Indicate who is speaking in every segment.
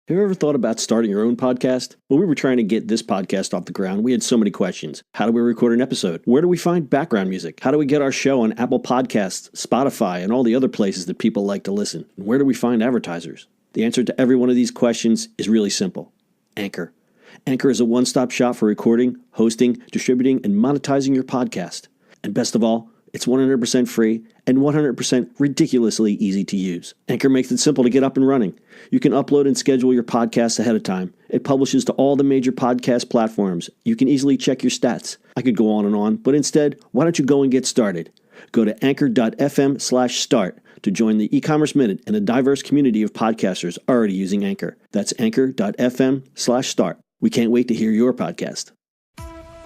Speaker 1: Have you ever thought about starting your own podcast? When we were trying to get this podcast off the ground, we had so many questions. How do we record an episode? Where do we find background music? How do we get our show on Apple Podcasts, Spotify, and all the other places that people like to listen? And where do we find advertisers? The answer to every one of these questions is really simple. Anchor. Anchor is a one-stop shop for recording, hosting, distributing, and monetizing your podcast. And best of all, it's 100% free and 100% ridiculously easy to use. Anchor makes it simple to get up and running. You can upload and schedule your podcasts ahead of time. It publishes to all the major podcast platforms. You can easily check your stats. I could go on, but instead, why don't you go and get started? Go to anchor.fm/start to join the e-commerce minute and a diverse community of podcasters already using Anchor. That's anchor.fm/start. We can't wait to hear your podcast.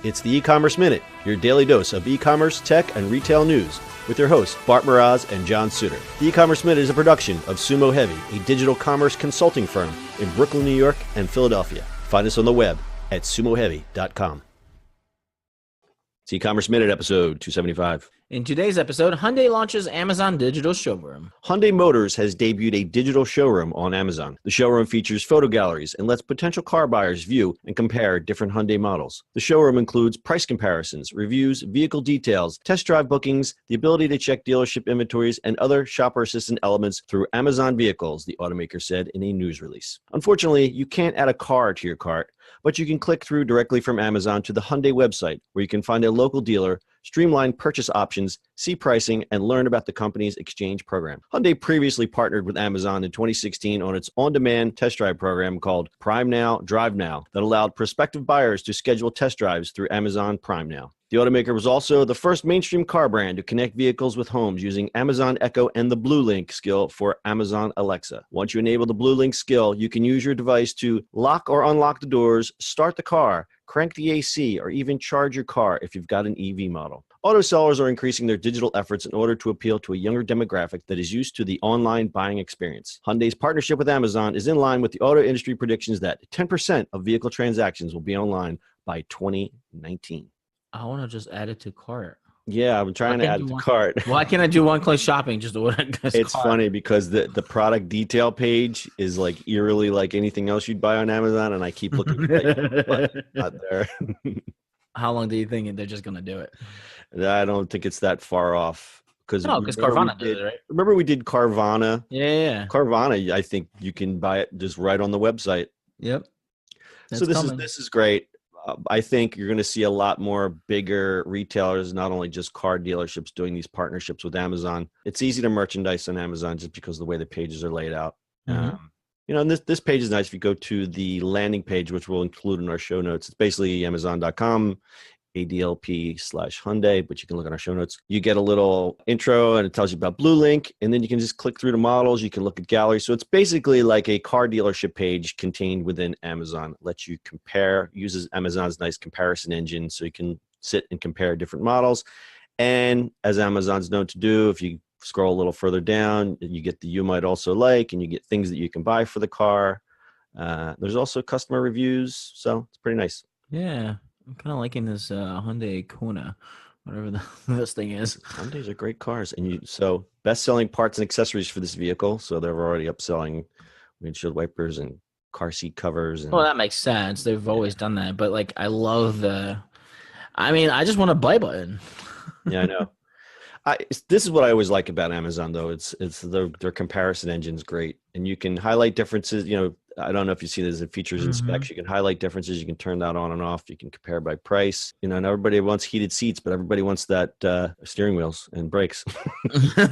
Speaker 2: It's the E-commerce Minute, your daily dose of e-commerce, tech, and retail news with your hosts, Bart Mraz and John Suter. The E-commerce Minute is a production of Sumo Heavy, a digital commerce consulting firm in Brooklyn, New York, and Philadelphia. Find us on the web at sumoheavy.com. It's E-commerce Minute, episode 275.
Speaker 3: In today's episode, Hyundai launches Amazon Digital Showroom.
Speaker 2: Hyundai Motors has debuted a digital showroom on Amazon. The showroom features photo galleries and lets potential car buyers view and compare different Hyundai models. The showroom includes price comparisons, reviews, vehicle details, test drive bookings, the ability to check dealership inventories, and other shopper assistant elements through Amazon vehicles, the automaker said in a news release. Unfortunately, you can't add a car to your cart, but you can click through directly from Amazon to the Hyundai website, where you can find a local dealer, streamline purchase options, see pricing, and learn about the company's exchange program. Hyundai previously partnered with Amazon in 2016 on its on-demand test drive program called Prime Now, Drive Now that allowed prospective buyers to schedule test drives through Amazon Prime Now. The automaker was also the first mainstream car brand to connect vehicles with homes using Amazon Echo and the Blue Link skill for Amazon Alexa. Once you enable the Blue Link skill, you can use your device to lock or unlock the doors, start the car, crank the AC, or even charge your car if you've got an EV model. Auto sellers are increasing their digital efforts in order to appeal to a younger demographic that is used to the online buying experience. Hyundai's partnership with Amazon is in line with the auto industry predictions that 10% of vehicle transactions will be online by 2019.
Speaker 3: I want to just add it to cart.
Speaker 2: Yeah, I'm trying to add it to cart.
Speaker 3: Why can't I do one-click shopping? Just order it.
Speaker 2: It's funny because the product detail page is like eerily like anything else you'd buy on Amazon, and I keep looking but not there.
Speaker 3: How long do you think they're just going to do it?
Speaker 2: I don't think it's that far off.
Speaker 3: Because Carvana did it, right?
Speaker 2: Remember we did Carvana?
Speaker 3: Yeah.
Speaker 2: Carvana, I think you can buy it just right on the website.
Speaker 3: Yep.
Speaker 2: So this is great. I think you're going to see a lot more bigger retailers, not only just car dealerships, doing these partnerships with Amazon. It's easy to merchandise on Amazon just because of the way the pages are laid out.
Speaker 3: Mm-hmm.
Speaker 2: And this page is nice. If you go to the landing page, which we'll include in our show notes, it's basically Amazon.com, ADLP/Hyundai, but you can look at our show notes. You get a little intro and it tells you about Blue Link, and then you can just click through the models. You can look at galleries. So it's basically like a car dealership page contained within Amazon. It lets you compare, uses Amazon's nice comparison engine so you can sit and compare different models. And as Amazon's known to do, if you scroll a little further down, you get the you might also like, and you get things that you can buy for the car. There's also customer reviews, so it's pretty nice.
Speaker 3: Yeah. I'm kind of liking this Hyundai Kona, whatever this thing is.
Speaker 2: Hyundais are great cars. And so best-selling parts and accessories for this vehicle. So they're already upselling windshield wipers and car seat covers.
Speaker 3: Well, that makes sense. They've always done that. But, like, I love I just want a buy button.
Speaker 2: Yeah, I know. This is what I always like about Amazon, though. It's their comparison engine's great. And you can highlight differences, I don't know if you see this in features and specs. You can highlight differences. You can turn that on and off. You can compare by price. And everybody wants heated seats, but everybody wants that steering wheels and brakes. It's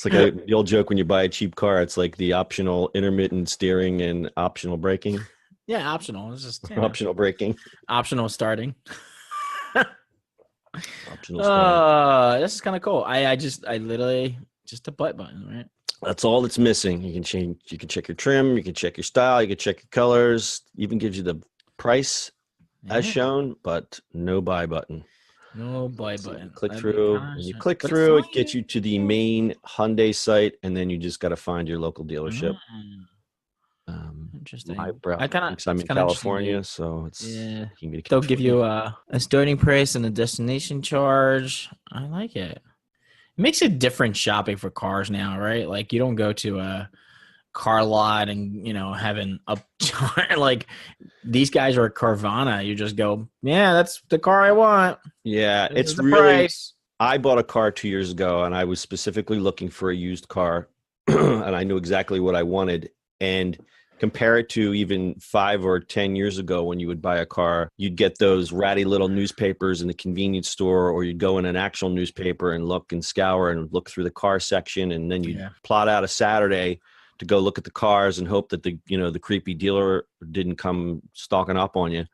Speaker 2: like the old joke when you buy a cheap car. It's like the optional intermittent steering and optional braking.
Speaker 3: Yeah, optional. It's just
Speaker 2: optional braking.
Speaker 3: Optional starting.
Speaker 2: Optional starting.
Speaker 3: This is kind of cool. I literally just a butt button, right?
Speaker 2: That's all that's missing. You can check your trim, you can check your style, you can check your colors, even gives you the price as shown, but no buy button.
Speaker 3: No buy button.
Speaker 2: Click through, and you click through, it gets you to the main Hyundai site, and then you just got to find your local dealership.
Speaker 3: Interesting.
Speaker 2: I'm in California, so
Speaker 3: they'll give you a starting price and a destination charge. I like it. It makes it different shopping for cars now, right? Like you don't go to a car lot and, having a like these guys are at Carvana. You just go, yeah, that's the car I want.
Speaker 2: Yeah,
Speaker 3: This
Speaker 2: it's
Speaker 3: is the
Speaker 2: really.
Speaker 3: price.
Speaker 2: I bought a car 2 years ago, and I was specifically looking for a used car, and I knew exactly what I wanted. And compare it to even 5 or 10 years ago when you would buy a car, you'd get those ratty little newspapers in the convenience store, or you'd go in an actual newspaper and look and scour and look through the car section, and then you'd plot out a Saturday to go look at the cars and hope that the creepy dealer didn't come stalking up on you.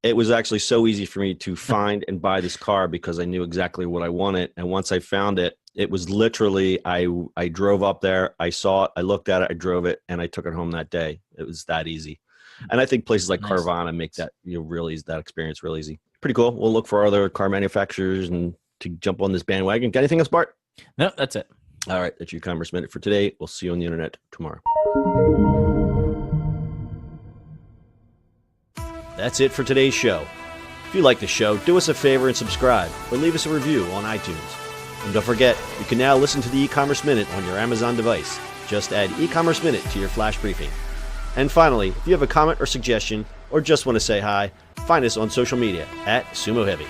Speaker 2: It was actually so easy for me to find and buy this car because I knew exactly what I wanted. And once I found it, it was literally, I drove up there, I saw it, I looked at it, I drove it, and I took it home that day. It was that easy. And I think places like Carvana make that really that experience real easy. Pretty cool. We'll look for other car manufacturers and to jump on this bandwagon. Got anything else, Bart?
Speaker 3: No, that's it.
Speaker 2: All right, that's your Commerce Minute for today. We'll see you on the internet tomorrow. That's it for today's show. If you like the show, do us a favor and subscribe or leave us a review on iTunes. And don't forget, you can now listen to the e-commerce minute on your Amazon device. Just add e-commerce minute to your flash briefing. And finally, if you have a comment or suggestion or just want to say hi, find us on social media at Sumo Heavy.